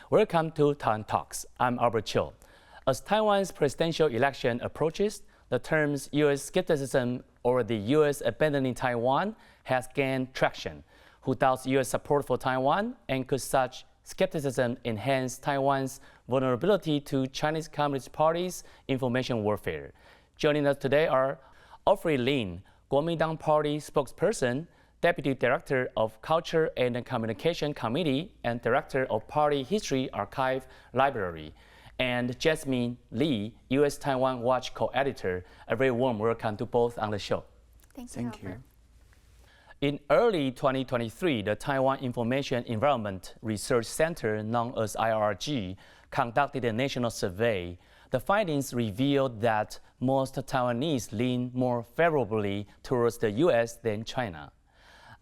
Welcome to Taiwan Talks. I'm Albert Chiu. As Taiwan's presidential election approaches, the terms U.S. skepticism or the U.S. abandoning Taiwan has gained traction. Who doubts U.S. support for Taiwan, and could such skepticism enhance Taiwan's vulnerability to Chinese Communist Party's information warfare? Joining us today are Alfred Lin, Kuomintang Party spokesperson, Deputy Director of Culture and Communication Committee and Director of Party History Archive Library, and Jasmine Lee, U.S. Taiwan Watch co-editor. A very warm welcome to both on the show. Thank you. In early 2023, the Taiwan Information Environment Research Center, known as IRG, conducted a national survey. The findings revealed that most Taiwanese lean more favorably towards the U.S. than China.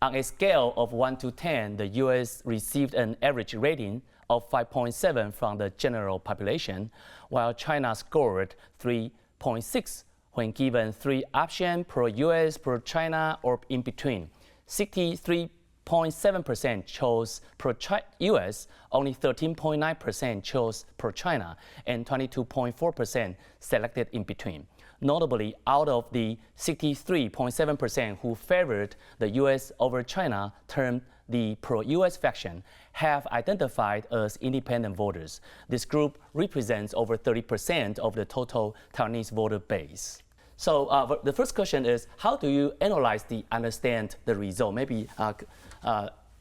On a scale of 1 to 10, the U.S. received an average rating of 5.7 from the general population, while China scored 3.6 when given three options: pro-U.S., pro-China, or in between. 63.7% chose pro-U.S., only 13.9% chose pro-China, and 22.4% selected in between. Notably, out of the 63.7% who favored the U.S. over China, termed the pro-U.S. faction, have identified as independent voters. This group represents over 30% of the total Taiwanese voter base. So the first question is, how do you understand the result? Maybe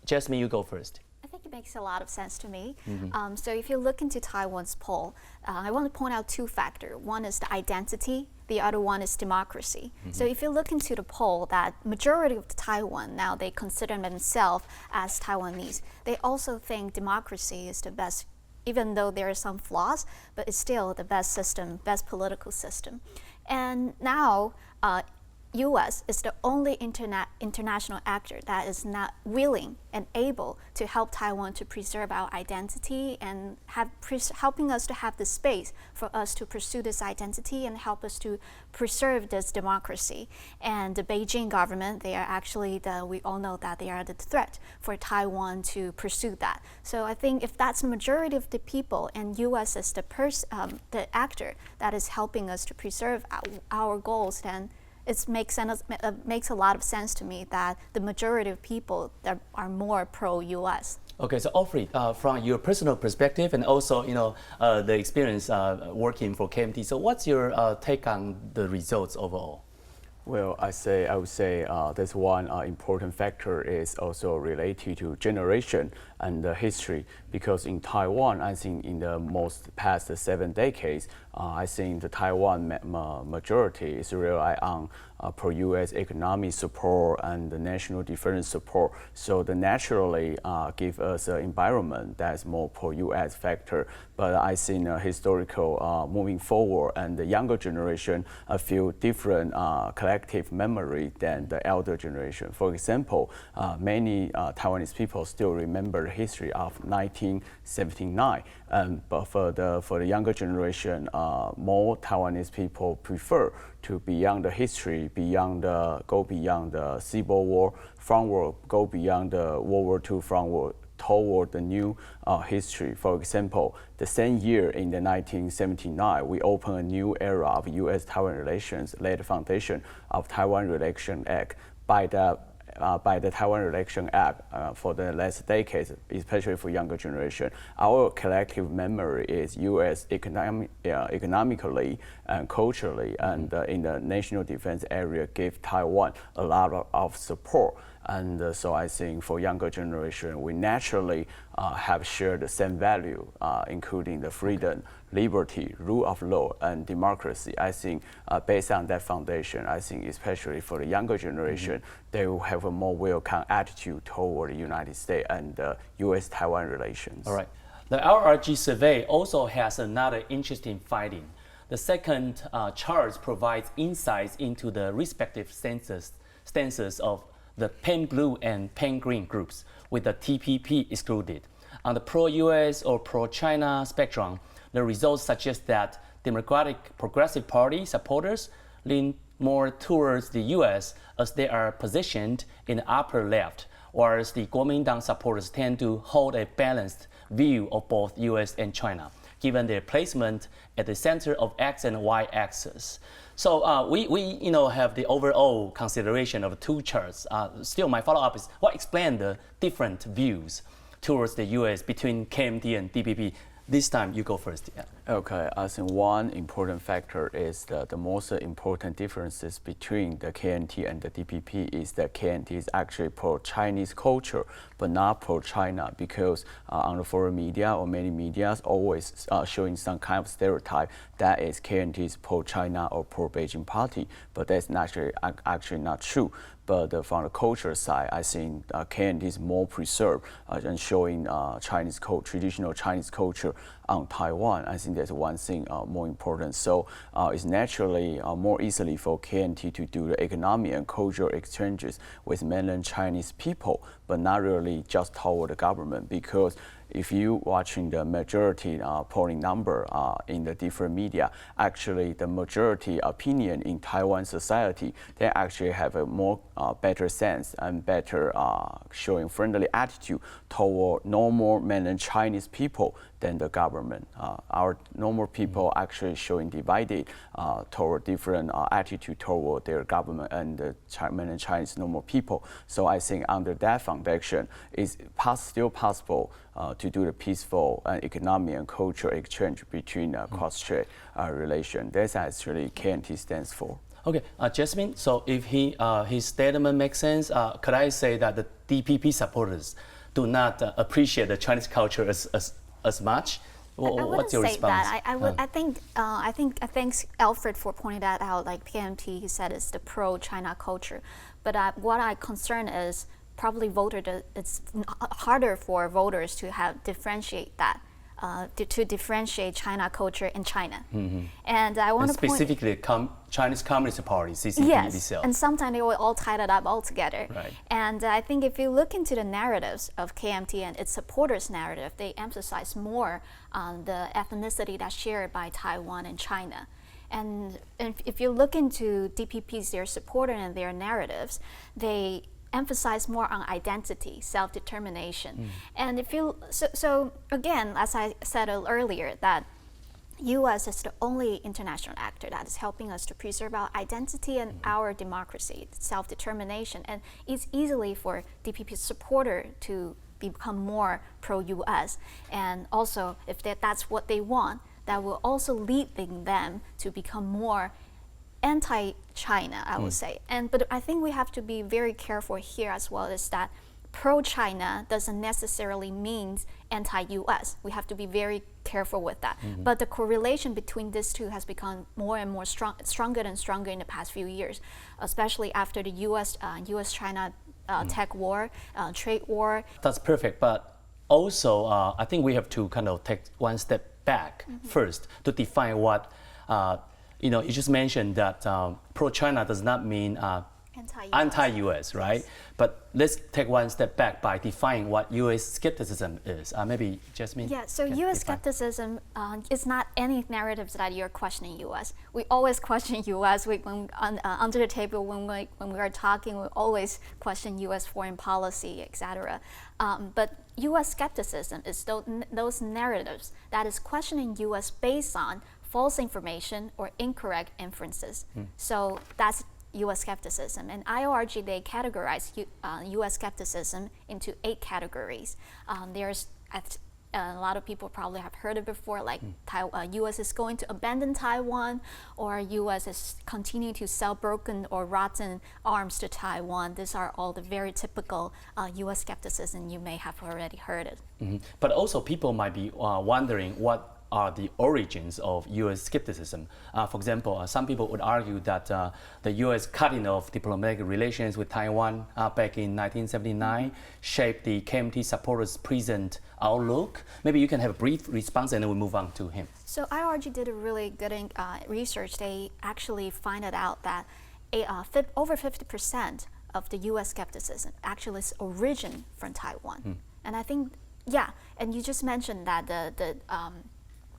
Jasmine, you go first. I think it makes a lot of sense to me. So if you look into Taiwan's poll, I want to point out two factors. One is the identity, the other one is democracy. So if you look into the poll, that majority of Taiwan now, they consider themselves as Taiwanese. They also think democracy is the best, even though there are some flaws, but it's still the best system, best political system. And now, U.S. is the only international actor that is not willing and able to help Taiwan to preserve our identity and helping us to have the space for us to pursue this identity and help us to preserve this democracy. And the Beijing government, they are actually we all know that they are the threat for Taiwan to pursue that. So I think if that's the majority of the people and U.S. is the actor that is helping us to preserve our goals, then it makes a lot of sense to me that the majority of people that are more pro-U.S. Okay, so Alfred, from your personal perspective and also the experience working for KMT, so what's your take on the results overall? Well, I would say there's one important factor is also related to generation and history, because in Taiwan, I think in the past 7 decades, I think the Taiwan majority is rely on pro-U.S. economic support and the national defense support. So the naturally give us an environment that's more pro-U.S. factor. But I think historical moving forward, and the younger generation feel different collective memory than the elder generation. For example, many Taiwanese people still remember the history of 1979. But for the younger generation, more Taiwanese people prefer to beyond the history, go beyond the Civil War frontward, go beyond the World War II frontward, toward the new history. For example, the same year in the 1979, we opened a new era of U.S.-Taiwan relations, laid the foundation of Taiwan Relation Act. By the Taiwan Relation Act for the last decades, especially for younger generation, our collective memory is U.S. economically and culturally, and in the national defense area, give Taiwan a lot of support. And so I think for younger generation, we naturally have shared the same value, including the freedom, liberty, rule of law, and democracy. I think based on that foundation, I think especially for the younger generation, they will have a more welcome attitude toward the United States and U.S.-Taiwan relations. All right. The LRG survey also has another interesting finding. The second chart provides insights into the respective stances of the pen blue and pen green groups, with the TPP excluded. On the pro-U.S. or pro-China spectrum, the results suggest that Democratic Progressive Party supporters lean more towards the U.S. as they are positioned in the upper left, whereas the Kuomintang supporters tend to hold a balanced view of both US and China, given their placement at the center of X and Y axis. So we have the overall consideration of two charts. Still, my follow-up is what explain the different views towards the US between KMT and DPP? This time, you go first. Yeah. Okay, I think one important factor is the most important differences between the KNT and the DPP is that KNT is actually pro-Chinese culture, but not pro-China, because on the foreign media or many media always showing some kind of stereotype that is KNT is pro-China or pro-Beijing party, but that's actually not true. But from the culture side, I think KNT is more preserved and showing traditional Chinese culture on Taiwan. I think that's one thing more important. So it's naturally more easily for KNT to do the economic and cultural exchanges with mainland Chinese people, but not really just toward the government, because if you watching the majority polling number in the different media, actually the majority opinion in Taiwan society, they actually have a more better sense and better showing friendly attitude toward normal mainland Chinese people than the government. Our normal people actually showing divided toward different attitude toward their government and the mainland Chinese normal people. So I think under that foundation, it's still possible to do the peaceful economic and cultural exchange between cross-strait relation. That's actually KNT stands for. Okay, Jasmine, so if his statement makes sense, could I say that the DPP supporters do not appreciate the Chinese culture as much? I What's your say response? that. I think Alfred for pointing that out. Like PMT, he said it's the pro-China culture, but what I concern is probably it's harder for voters to differentiate that. To differentiate China culture in China. And I want to specifically Chinese Communist Party, CCP yes, itself. and sometimes they will all tie it up all together. Right. And I think if you look into the narratives of KMT and its supporters' narrative, they emphasize more on the ethnicity that's shared by Taiwan and China. And if you look into DPP's, their supporter and their narratives, they emphasize more on identity, self-determination. And if you, so again, as I said earlier, that U.S. is the only international actor that is helping us to preserve our identity and our democracy, self-determination. And it's easily for DPP supporter to become more pro-U.S. And also, if that's what they want, that will also lead them to become more anti-China, I would say. But I think we have to be very careful here as well, is that pro-China doesn't necessarily mean anti-US. We have to be very careful with that. But the correlation between these two has become more and more stronger and stronger in the past few years, especially after the US-China tech war, trade war. That's perfect, but also I think we have to kind of take one step back first to define what you just mentioned that pro-China does not mean anti-US, right? Yes. But let's take one step back by defining what U.S. skepticism is. Maybe Jasmine? Yeah, so U.S. skepticism is not any narratives that you're questioning U.S. We always question U.S. Under the table when we are talking, we always question U.S. foreign policy, etc. But U.S. skepticism is those narratives that is questioning U.S. based on false information or incorrect inferences. So that's U.S. skepticism. And IORG, they categorize U.S. skepticism into 8 categories. There's a lot of people probably have heard it before, like U.S. is going to abandon Taiwan, or U.S. is continuing to sell broken or rotten arms to Taiwan. These are all the very typical U.S. skepticism. You may have already heard it. But also people might be wondering what are the origins of U.S. skepticism. For example, some people would argue that the U.S. cutting off diplomatic relations with Taiwan back in 1979 shaped the KMT supporters' present outlook. Maybe you can have a brief response and then we'll move on to him. So IORG did a really good research. They actually find it out that over 50% of the U.S. skepticism actually is origin from Taiwan. And I think, yeah, and you just mentioned that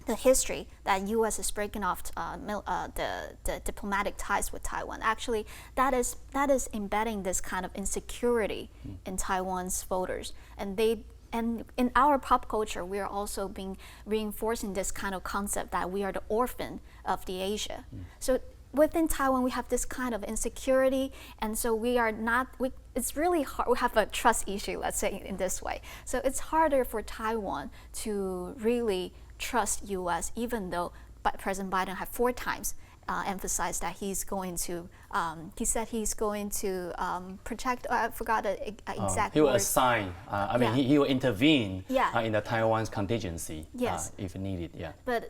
the history that U.S. is breaking off the diplomatic ties with Taiwan. Actually, that is embedding this kind of insecurity in Taiwan's voters, and And in our pop culture, we are also being reinforcing this kind of concept that we are the orphan of the Asia. So within Taiwan, we have this kind of insecurity, and so we are not. It's really hard. We have a trust issue, let's say in this way. So it's harder for Taiwan to really trust U.S., even though President Biden had 4 times emphasized that he's going to. He said he's going to protect. I forgot the exact. He will word. assign. He will intervene in the Taiwan's contingency if needed. Yeah. But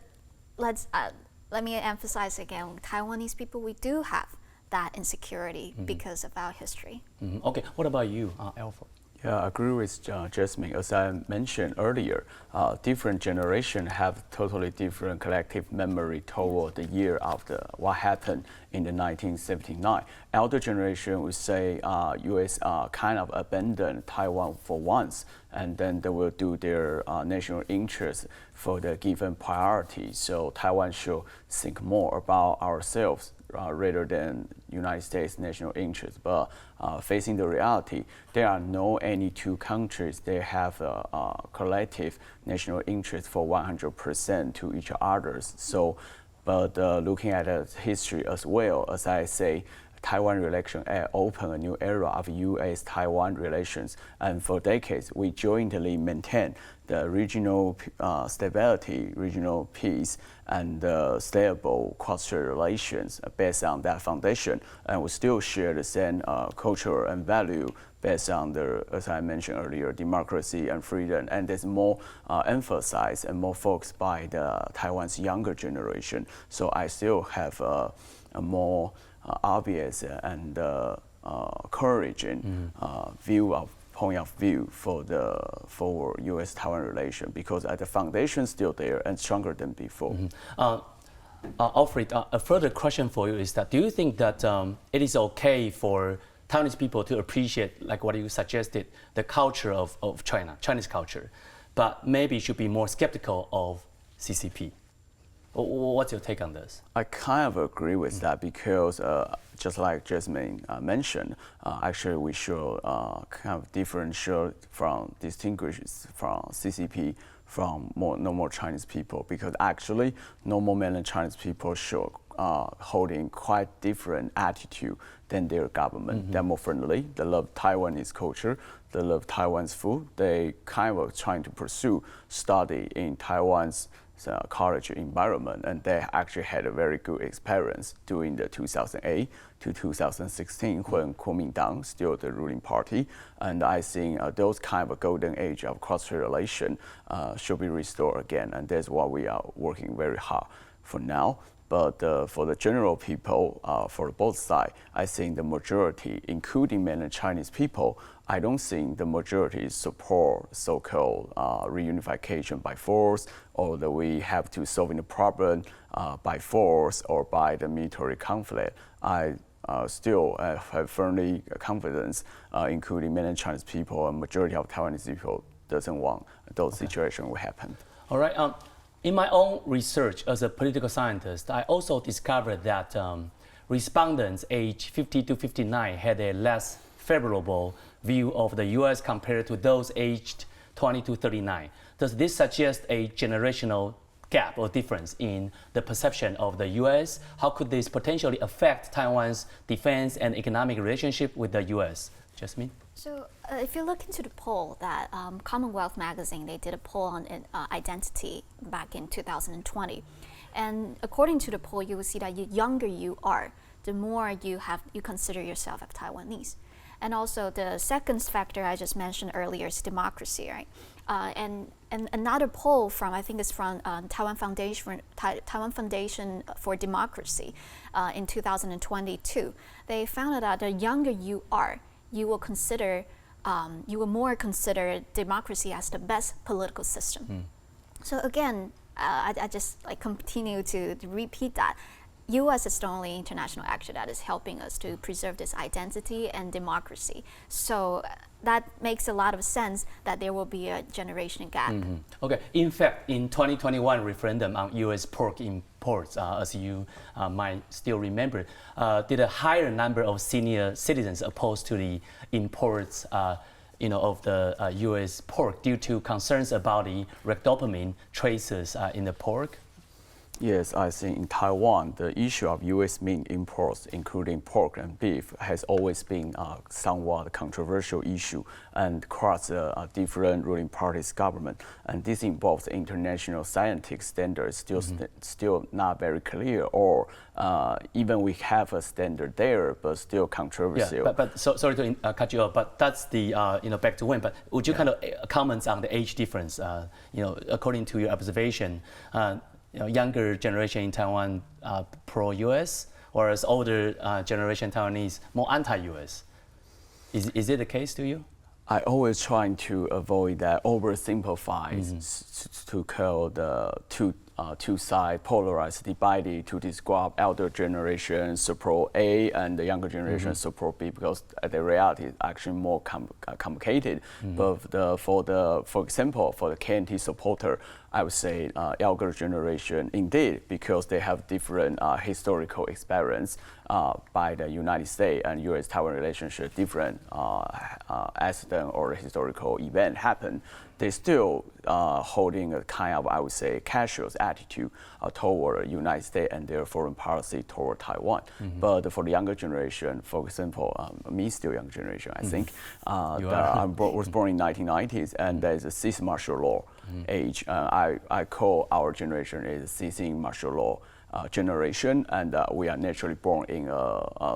let me emphasize again, Taiwanese people, we do have that insecurity because of our history. Okay, what about you, Alfred? Yeah, I agree with Jasmine. As I mentioned earlier, different generations have totally different collective memory toward the year after what happened in the 1979. Elder generation would say U.S. Kind of abandoned Taiwan for once, and then they will do their national interest for the given priority. So Taiwan should think more about ourselves rather than United States national interest. But facing the reality, there are no any 2 countries that have a collective national interest for 100% to each others. So, but looking at the history as well, as I say, Taiwan Relation Act opened a new era of U.S.-Taiwan relations, and for decades we jointly maintained the regional stability, regional peace, and stable cross-strait relations based on that foundation. And we still share the same culture and value based on the, as I mentioned earlier, democracy and freedom. And there's more emphasized and more focused by the Taiwan's younger generation. So I still have a more obvious and encouraging point of view for U.S.-Taiwan relation, because the foundation is still there and stronger than before. Alfred, a further question for you is that, do you think that it is okay for Taiwanese people to appreciate, like what you suggested, the culture of China, Chinese culture, but maybe should be more skeptical of CCP? What's your take on this? I kind of agree with that, because just like Jasmine mentioned, actually we should kind of distinguish from CCP from normal Chinese people, because actually normal mainland Chinese people show holding quite different attitude than their government. They're more friendly, they love Taiwanese culture, they love Taiwan's food, they kind of trying to pursue study in Taiwan's college environment, and they actually had a very good experience during the 2008 to 2016 when Kuomintang still the ruling party. And I think those kind of golden age of cross-strait relation should be restored again, and that's what we are working very hard for now. But for the general people, for both sides, I think the majority, including mainland Chinese people, I don't think the majority support so-called reunification by force, or that we have to solve the problem by force or by the military conflict. I still have firmly confidence, including mainland Chinese people and majority of Taiwanese people doesn't want those situations will happen. All right. In my own research as a political scientist, I also discovered that respondents aged 50 to 59 had a less favorable view of the U.S. compared to those aged 20 to 39. Does this suggest a generational gap or difference in the perception of the U.S.? How could this potentially affect Taiwan's defense and economic relationship with the U.S.? Jasmine? So if you look into the poll that Commonwealth magazine, they did a poll on identity back in 2020. And according to the poll, you will see that the younger you are, the more you consider yourself as Taiwanese. And also the second factor I just mentioned earlier is democracy, right? And another poll from, I think it's from Taiwan Foundation for Democracy in 2022, they found that the younger you are, you will more consider democracy as the best political system. So again, I just continue to repeat that. U.S. is the only international actor that is helping us to preserve this identity and democracy. So that makes a lot of sense that there will be a generation gap. Okay. In fact, in 2021 referendum on U.S. pork imports, as you might still remember, did a higher number of senior citizens opposed to the imports of the U.S. pork due to concerns about the dopamine traces in the pork? Yes, I think in Taiwan, the issue of U.S. meat imports, including pork and beef, has always been a somewhat controversial issue and across different ruling parties' government. And this involves international scientific standards still not very clear, or even we have a standard there, but still controversial. Yeah, but sorry to cut you off, but that's the back to when. But would you kind of comment on the age difference? According to your observation. Younger generation in Taiwan pro-U.S., whereas older generation Taiwanese more anti-U.S. Is it the case to you? I always try to avoid that oversimplifies to call the two sides polarized, divided to describe elder generation support A and the younger generation support B, because the reality is actually more complicated. But for example, for the KNT supporter, I would say younger generation indeed, because they have different historical experience by the United States and U.S.-Taiwan relationship, different accident or historical event happen. They still holding a kind of, I would say, casual attitude toward the United States and their foreign policy toward Taiwan. But for the younger generation, for example, me still young generation, I think, I was born in 1990s, and there's a cease martial law age. I call our generation is ceasing martial law generation, and we are naturally born in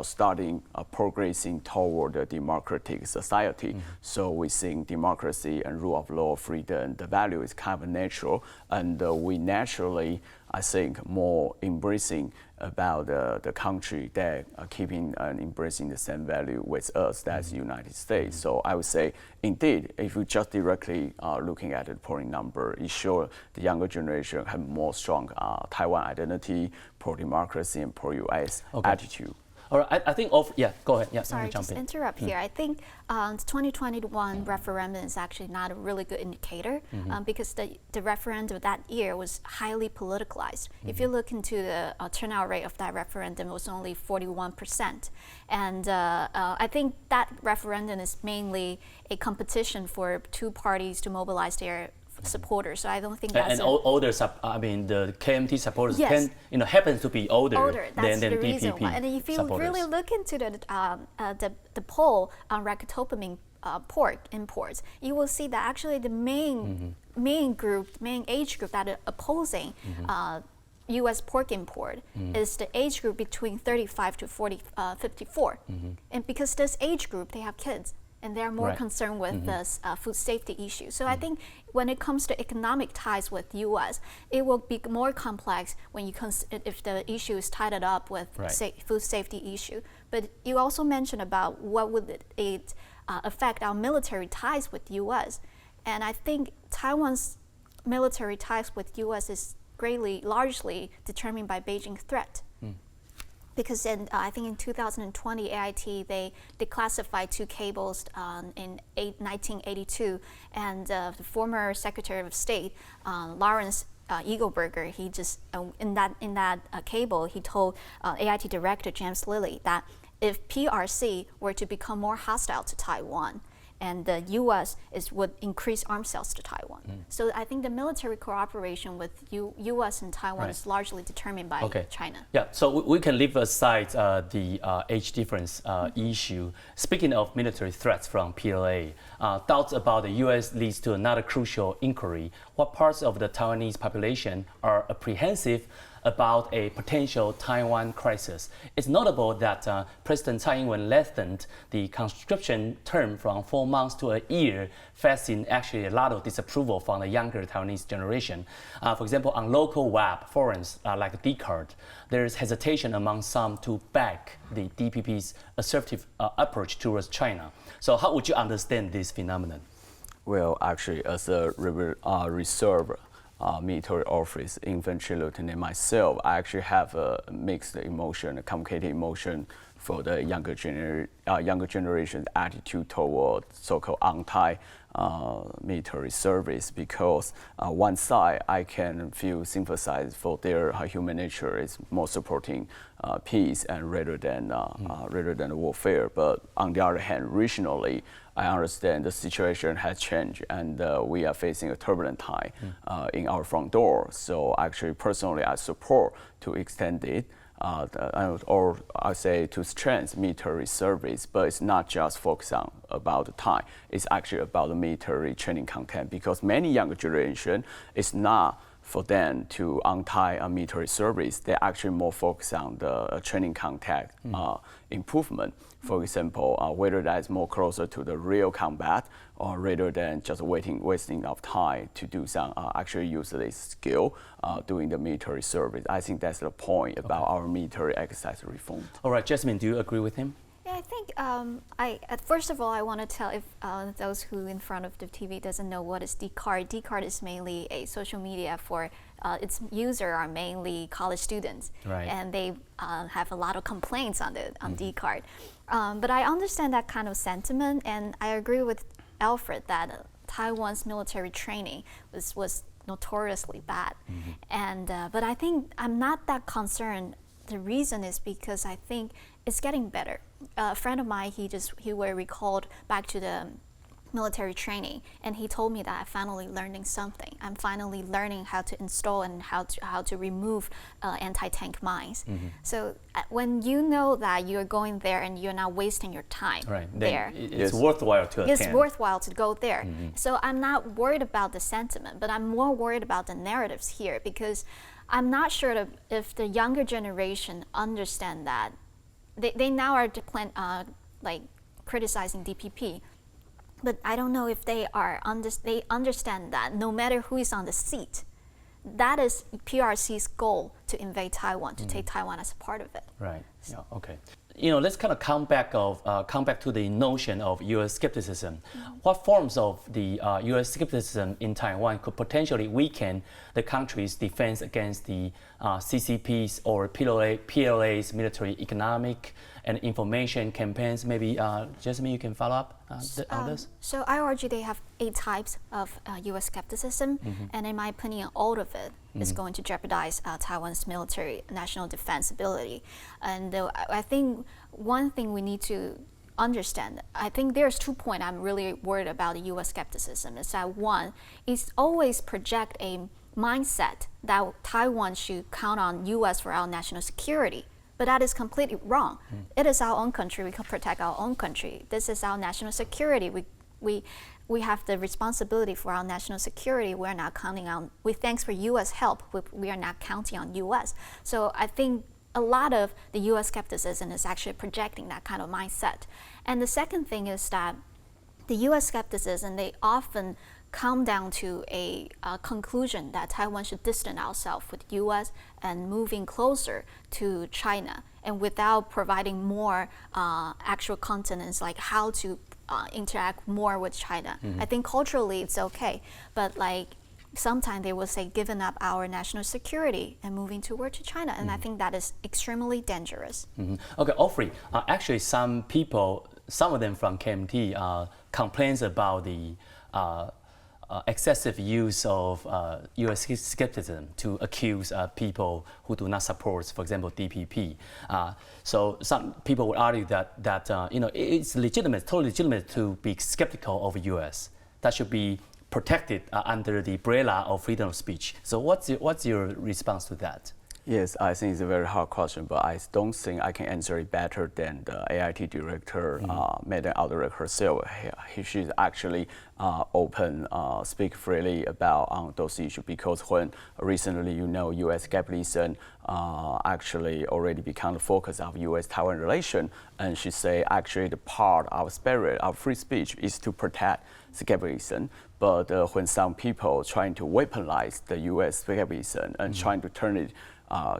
starting progressing toward a democratic society. So we think democracy and rule of law, freedom, the value is kind of natural, and we naturally, I think, more embracing about the country that are keeping and embracing the same value with us, that's the United States. So I would say, indeed, if you just directly looking at the polling number, it shows the younger generation have more strong Taiwan identity, pro-democracy and pro-US attitude. All right, I think, go ahead. Yeah, sorry, just interrupt here. I think the 2021 referendum is actually not a really good indicator because the referendum that year was highly politicalized. If you look into the turnout rate of that referendum, it was only 41%. And I think that referendum is mainly a competition for two parties to mobilize their supporters. So I don't think that's older. The KMT supporters happen to be older than the reason DPP why. And if you supporters. really look into the poll on racquetopamine pork imports, you will see that actually the main age group that are opposing U.S. pork import is the age group between 35 to 54. And because this age group, they have kids, and they're more concerned with this food safety issue. So I think when it comes to economic ties with U.S., it will be more complex when if the issue is tied up with food safety issue. But you also mentioned about what would it affect our military ties with U.S. And I think Taiwan's military ties with U.S. is largely determined by Beijing threat. Because I think in 2020, AIT, they declassified two cables in 1982, and the former Secretary of State, Lawrence Eagleburger, he just in that cable, he told AIT Director James Lee that if PRC were to become more hostile to Taiwan, and the U.S. would increase arms sales to Taiwan. So I think the military cooperation with U.S. and Taiwan is largely determined by China. Yeah, so we can leave aside the age difference issue. Speaking of military threats from PLA, doubts about the U.S. leads to another crucial inquiry. What parts of the Taiwanese population are apprehensive about a potential Taiwan crisis? It's notable that President Tsai Ing-wen lengthened the conscription term from 4 months to a year, facing actually a lot of disapproval from the younger Taiwanese generation. For example, on local web forums like Dcard, there's hesitation among some to back the DPP's assertive approach towards China. So how would you understand this phenomenon? Well, actually, as a reserve military office, infantry lieutenant myself, I actually have a mixed emotion, a complicated emotion for the younger generation's attitude toward so-called anti-military service, because one side I can feel sympathize for their human nature is more supporting peace and rather than warfare. But on the other hand, regionally, I understand the situation has changed and we are facing a turbulent time in our front door. So actually, personally, I support to extend it. Or I say to strengthen military service, but it's not just focused on about the time. It's actually about the military training content, because many younger generation is not for them to anti-military service. They're actually more focused on the training content improvement. For example, whether that is more closer to the real combat or rather than just wasting of time to do some actually use this skill doing the military service. I think that's the point about our military exercise reform. All right, Jasmine, do you agree with him? Yeah, I think first of all, I want to tell if those who in front of the TV doesn't know what is D-card. D-card is mainly a social media for its user are mainly college students, right. And they have a lot of complaints on D-card. But I understand that kind of sentiment, and I agree with Alfred that Taiwan's military training was notoriously bad. And but I think I'm not that concerned. The reason is because I think it's getting better. A friend of mine, he were recalled back to the military training, and he told me that I'm finally learning something. I'm finally learning how to install and how to remove anti-tank mines. So when you know that you're going there and you're not wasting your time there, it's worthwhile to attend. It's worthwhile to go there. So I'm not worried about the sentiment, but I'm more worried about the narratives here, because I'm not sure if the younger generation understand that. They now are like criticizing DPP, but I don't know if they understand that no matter who is on the seat, that is PRC's goal to invade Taiwan, to take Taiwan as a part of it. Right. Yeah. Okay. You know, let's kind of come back to the notion of U.S. skepticism. What forms of the U.S. skepticism in Taiwan could potentially weaken the country's defense against the CCP's or PLA's military, economic, and information campaigns? Maybe Jasmine, you can follow up on this. So I argue they have 8 types of U.S. skepticism, and in my opinion, all of it is going to jeopardize Taiwan's military national defense ability. And I think one thing we need to understand, I think there's 2 points I'm really worried about the U.S. skepticism. Is that one, it's always project a mindset that Taiwan should count on U.S. for our national security. But that is completely wrong. It is our own country. We can protect our own country. This is our national security. We have the responsibility for our national security. We're not counting on, thanks for U.S. help, we are not counting on U.S. So I think a lot of the U.S. skepticism is actually projecting that kind of mindset. And the second thing is that the U.S. skepticism, they often come down to a conclusion that Taiwan should distance ourselves with U.S. and moving closer to China, and without providing more actual continents like how to interact more with China. I think culturally it's okay, but like sometimes they will say giving up our national security and moving toward to China, and I think that is extremely dangerous. Okay, Alfred, actually some people, some of them from KMT complains about the excessive use of U.S. skepticism to accuse people who do not support, for example, DPP. So some people would argue that you know, it's legitimate, totally legitimate to be skeptical of U.S. That should be protected under the umbrella of freedom of speech. So what's your response to that? Yes, I think it's a very hard question, but I don't think I can answer it better than the AIT director, Madam Aldrich herself. She's actually open, speak freely about those issues, because when recently, you know, U.S. skepticism actually already become the focus of U.S.-Taiwan relation, and she say actually the part of spirit of free speech is to protect skepticism. But when some people trying to weaponize the U.S. skepticism and trying to turn it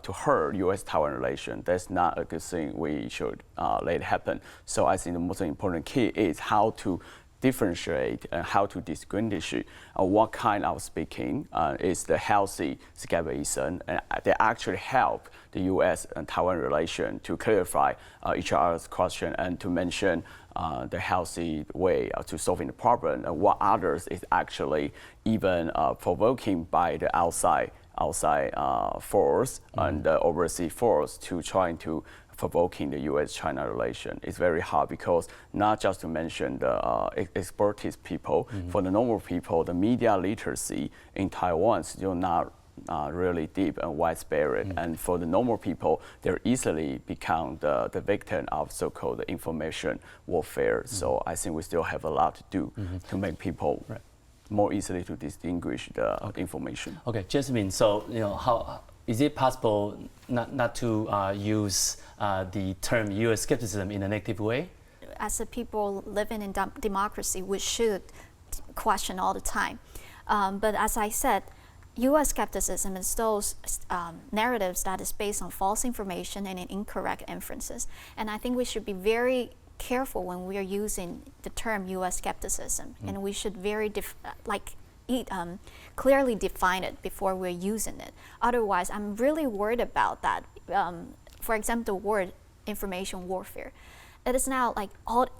to hurt U.S.-Taiwan relation, that's not a good thing. We should let it happen. So I think the most important key is how to differentiate and how to distinguish what kind of speaking is the healthy skepticism, and they actually help the U.S. and Taiwan relation to clarify each other's question and to mention the healthy way to solving the problem, and what others is actually even provoking by the outside force and the overseas force to trying to provoking the U.S.-China relation. It's very hard because not just to mention the expertise people, for the normal people, the media literacy in Taiwan is still not really deep and widespread. And for the normal people, they're easily become the victim of so-called information warfare. So I think we still have a lot to do to make people more easily to distinguish the information. Okay, Jasmine, so how is it possible not to use the term U.S. skepticism in a negative way? As a people living in democracy, we should question all the time. But as I said, U.S. skepticism is those narratives that is based on false information and incorrect inferences. And I think we should be very careful when we are using the term U.S. skepticism, and we should clearly define it before we're using it. Otherwise, I'm really worried about that. For example, the word information warfare. It is now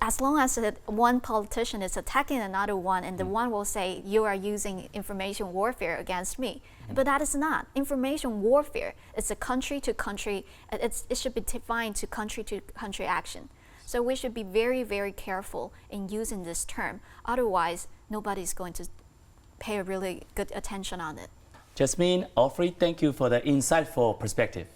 as long as one politician is attacking another one, and the one will say, you are using information warfare against me. But that is not. Information warfare is a country to country, it should be defined to country action. So we should be very, very careful in using this term. Otherwise, nobody's going to pay a really good attention on it. Jasmine, Alfred, thank you for the insightful perspective.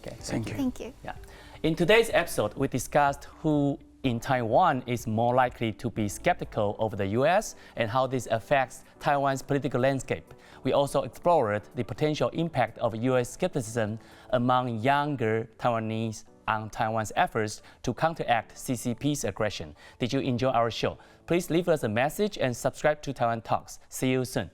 Okay, Thank you. Thank you. Yeah. In today's episode, we discussed who in Taiwan is more likely to be skeptical of the U.S. and how this affects Taiwan's political landscape. We also explored the potential impact of U.S. skepticism among younger Taiwanese on Taiwan's efforts to counteract CCP's aggression. Did you enjoy our show? Please leave us a message and subscribe to Taiwan Talks. See you soon.